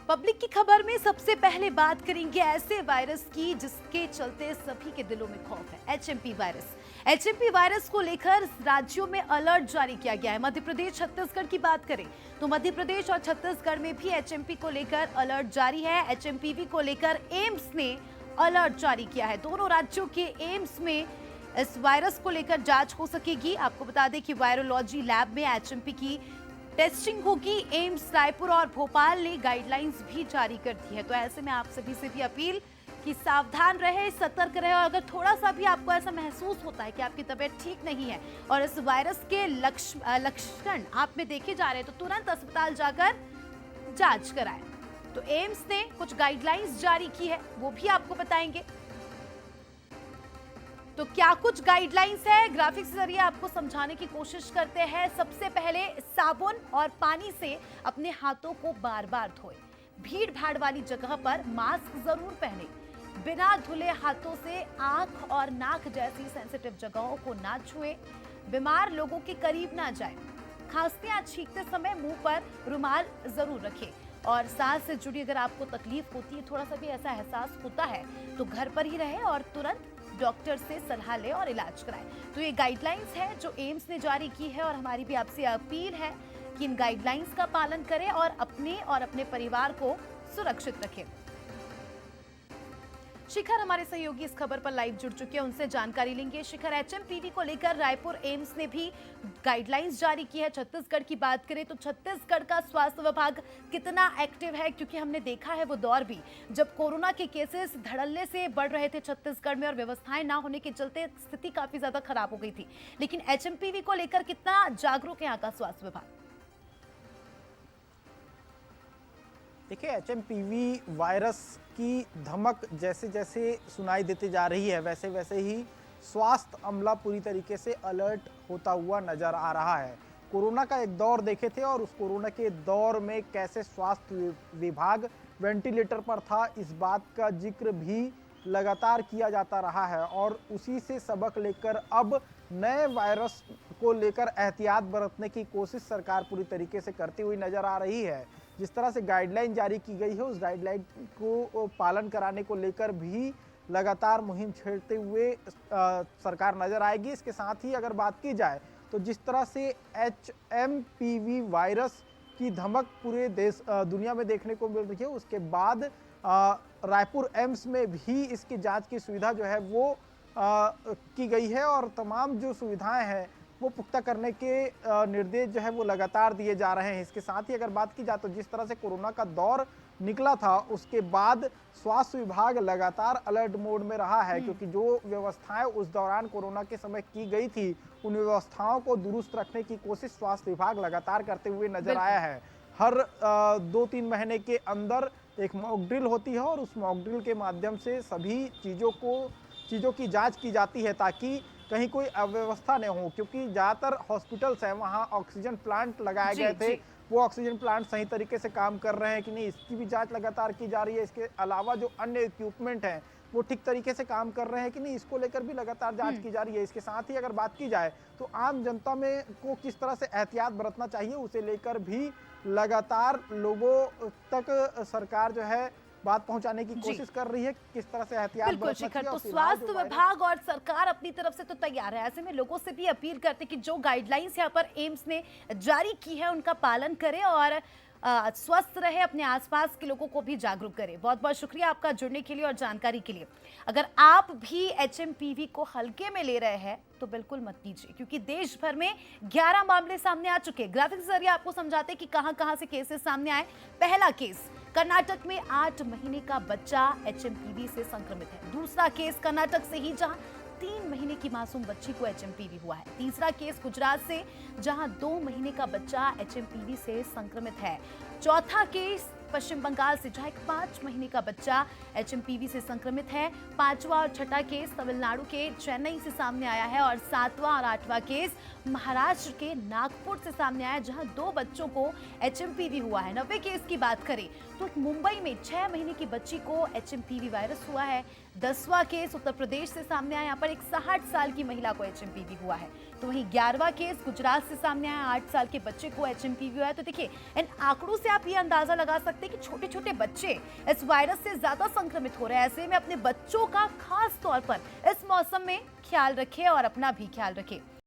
Public की खबर में सबसे पहले बात करेंगे ऐसे वायरस की जिसके चलते सभी के दिलों में खौफ है। HMP virus. एचएमपी वायरस को लेकर राज्यों में अलर्ट जारी किया गया है। मध्य प्रदेश, छत्तीसगढ़ की बात करें तो मध्य प्रदेश और छत्तीसगढ़ में भी एचएमपी को लेकर अलर्ट जारी है। एचएमपीवी को लेकर एम्स ने अलर्ट जारी किया है। दोनों राज्यों के एम्स में इस वायरस को लेकर जांच हो सकेगी। आपको बता दें कि वायरोलॉजी लैब में एचएमपी की टेस्टिंग होगी। एम्स रायपुर और भोपाल ने गाइडलाइंस भी जारी कर दी है। तो ऐसे में आप सभी से भी अपील कि सावधान रहे, सतर्क रहे और अगर थोड़ा सा भी आपको ऐसा महसूस होता है कि आपकी तबीयत ठीक नहीं है और इस वायरस के लक्षण आप में देखे जा रहे हैं तो तुरंत अस्पताल जाकर जांच कराएं। तो एम्स ने कुछ गाइडलाइंस जारी की है, वो भी आपको बताएंगे। तो क्या कुछ गाइडलाइंस है, ग्राफिक्स के जरिए आपको समझाने की कोशिश करते हैं। सबसे पहले साबुन और पानी से अपने हाथों को बार बार धोएं। भीड़ भाड़ वाली जगह पर मास्क जरूर पहने। बिना धुले हाथों से आंख और नाक जैसी सेंसिटिव जगहों को ना छुएं। बीमार लोगों के करीब ना जाएं। खांसते या छींकते समय मुंह पर रुमाल जरूर रखें। और सांस से जुड़ी अगर आपको तकलीफ होती है, थोड़ा सा भी ऐसा एहसास होता है तो घर पर ही रहें और तुरंत डॉक्टर से सलाह लें और इलाज कराएं। तो ये गाइडलाइंस है जो एम्स ने जारी की है और हमारी भी आपसे अपील है कि इन गाइडलाइंस का पालन करें और अपने परिवार को सुरक्षित रखें। शिखर हमारे सहयोगी इस खबर पर लाइव जुड़ चुके हैं, उनसे जानकारी लेंगे। शिखर, एचएमपीवी को लेकर रायपुर एम्स ने भी गाइडलाइंस जारी की है। छत्तीसगढ़ की बात करें तो छत्तीसगढ़ का स्वास्थ्य विभाग कितना एक्टिव है, क्योंकि हमने देखा है वो दौर भी जब कोरोना के केसेस धड़ल्ले से बढ़ रहे थे छत्तीसगढ़ में और व्यवस्थाएं ना होने के चलते स्थिति काफी ज्यादा खराब हो गई थी। लेकिन एचएमपीवी को लेकर कितना जागरूक है यहाँ का स्वास्थ्य विभाग? देखिए, एचएमपीवी वायरस की धमक जैसे जैसे सुनाई देती जा रही है वैसे वैसे ही स्वास्थ्य अमला पूरी तरीके से अलर्ट होता हुआ नजर आ रहा है। कोरोना का एक दौर देखे थे और उस कोरोना के दौर में कैसे स्वास्थ्य विभाग वेंटिलेटर पर था, इस बात का जिक्र भी लगातार किया जाता रहा है और उसी से सबक लेकर अब नए वायरस को लेकर एहतियात बरतने की कोशिश सरकार पूरी तरीके से करती हुई नजर आ रही है। जिस तरह से गाइडलाइन जारी की गई है उस गाइडलाइन को पालन कराने को लेकर भी लगातार मुहिम छेड़ते हुए सरकार नजर आएगी। इसके साथ ही अगर बात की जाए तो जिस तरह से एचएमपीवी वायरस की धमक पूरे देश दुनिया में देखने को मिल रही है, उसके बाद रायपुर एम्स में भी इसकी जांच की सुविधा जो है वो की गई है और तमाम जो सुविधाएं हैं वो पुख्ता करने के निर्देश जो है वो लगातार दिए जा रहे हैं। इसके साथ ही अगर बात की जाए तो जिस तरह से कोरोना का दौर निकला था उसके बाद स्वास्थ्य विभाग लगातार अलर्ट मोड में रहा है, क्योंकि जो व्यवस्थाएं उस दौरान कोरोना के समय की गई थी उन व्यवस्थाओं को दुरुस्त रखने की कोशिश स्वास्थ्य विभाग लगातार करते हुए नजर आया है। हर 2-3 महीने के अंदर एक मॉक ड्रिल होती है और उस मॉक ड्रिल के माध्यम से सभी चीज़ों की जांच की जाती है ताकि कहीं कोई अव्यवस्था न हो, क्योंकि ज़्यादातर हॉस्पिटल्स हैं वहाँ ऑक्सीजन प्लांट लगाए गए थे, वो ऑक्सीजन प्लांट सही तरीके से काम कर रहे हैं कि नहीं इसकी भी जांच लगातार की जा रही है। इसके अलावा जो अन्य इक्विपमेंट हैं वो ठीक तरीके से काम कर रहे हैं कि नहीं इसको लेकर भी लगातार जांच की जा रही है। इसके साथ ही अगर बात की जाए तो आम जनता में को किस तरह से एहतियात बरतना चाहिए उसे लेकर भी लगातार लोगों तक सरकार जो है बात पहुंचाने की कोशिश कर रही है, किस तरह से एहतियात बिल्कुल शिखर। तो स्वास्थ्य विभाग और सरकार अपनी तरफ से तो तैयार है। ऐसे में लोगों से भी अपील करते कि जो गाइडलाइंस यहाँ पर एम्स ने जारी की है उनका पालन करें और स्वस्थ रहे, अपने आसपास के लोगों को भी जागरूक करें। बहुत बहुत शुक्रिया आपका जुड़ने के लिए और जानकारी के लिए। अगर आप भी एचएमपीवी को हल्के में ले रहे हैं तो बिल्कुल मत लीजिए, क्योंकि देश भर में 11 मामले सामने आ चुके हैं। ग्राफिक्स जरिए आपको समझाते कि कहां से केसेस सामने आए। पहला केस कर्नाटक में 8 महीने का बच्चा एचएमपीवी से संक्रमित है। दूसरा केस कर्नाटक से ही जहां 3 महीने की मासूम बच्ची को एचएमपीवी हुआ है। तीसरा केस गुजरात से जहां 2 महीने का बच्चा एचएमपीवी से संक्रमित है। चौथा केस पश्चिम बंगाल से जहां एक 5 महीने का बच्चा एचएमपीवी से संक्रमित है। पांचवा और छठा केस तमिलनाडु के चेन्नई से सामने आया है और 7वां और 8वां केस महाराष्ट्र के नागपुर से सामने आया, जहां 2 बच्चों को एचएमपीवी हुआ है। 90 केस की बात करें तो मुंबई में 6 महीने की बच्ची को एचएमपीवी वायरस हुआ है। 10वां केस उत्तर प्रदेश से सामने आया। यहाँ पर एक 60 साल की महिला को एचएमपीवी हुआ है। तो वहीं 11वां केस गुजरात से सामने आया, 8 साल के बच्चे को एचएमपीवी हुआ है। तो देखिए, इन आंकड़ों से आप ये अंदाजा लगा सकते हैं कि छोटे छोटे बच्चे इस वायरस से ज्यादा संक्रमित हो रहे हैं। ऐसे में अपने बच्चों का खास तौर पर इस मौसम में ख्याल रखें और अपना भी ख्याल रखें।